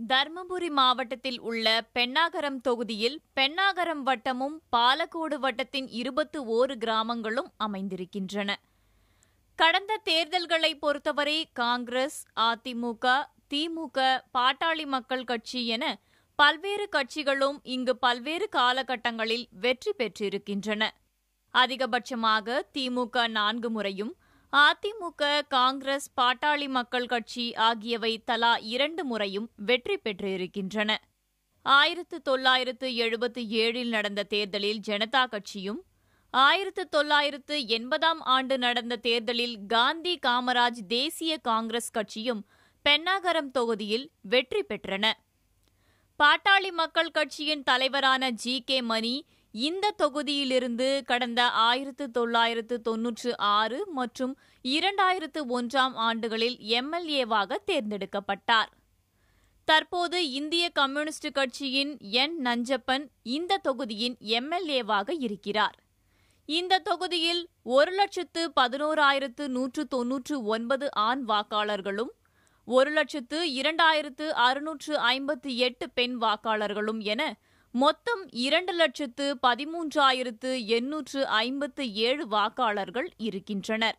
தர்மபுரி மாவட்டத்தில் உள்ள பென்னாகரம் தொகுதியில் பென்னாகரம் வட்டமும் பாலக்கோடு வட்டத்தின் 21 கிராமங்களும் அமைந்திருக்கின்றன. கடந்த தேர்தல்களை பொறுத்தவரை காங்கிரஸ், அதிமுக, திமுக, பாட்டாளி மக்கள் கட்சி என பல்வேறு கட்சிகளும் இங்கு பல்வேறு காலகட்டங்களில் வெற்றி பெற்றிருக்கின்றன. அதிகபட்சமாக திமுக 4 முறையும், அதிமுக, காங்கிரஸ், பாட்டாளி மக்கள் கட்சி ஆகியவை தலா 2 முறையும் வெற்றி பெற்றிருக்கின்றன. 1977 நடந்த தேர்தலில் ஜனதா கட்சியும், 1980 ஆண்டு நடந்த தேர்தலில் காந்தி காமராஜ் தேசிய காங்கிரஸ் கட்சியும் பென்னாகரம் தொகுதியில் வெற்றி பெற்றன. பாட்டாளி மக்கள் கட்சியின் தலைவரான ஜி.கே. மணி இந்த தொகுதியிலிருந்து கடந்த 1996 மற்றும் 2001 ஆண்டுகளில் எம்எல்ஏவாக தேர்ந்தெடுக்கப்பட்டார். தற்போது இந்திய கம்யூனிஸ்ட் கட்சியின் என். நஞ்சப்பன் இந்த தொகுதியின் எம்எல்ஏவாக இருக்கிறார். இந்த தொகுதியில் 1,11,199 ஆண் வாக்காளர்களும் 1,02,658 பெண் வாக்காளர்களும் என மொத்தம் 2,13,857 வாக்காளர்கள் இருக்கின்றனர்.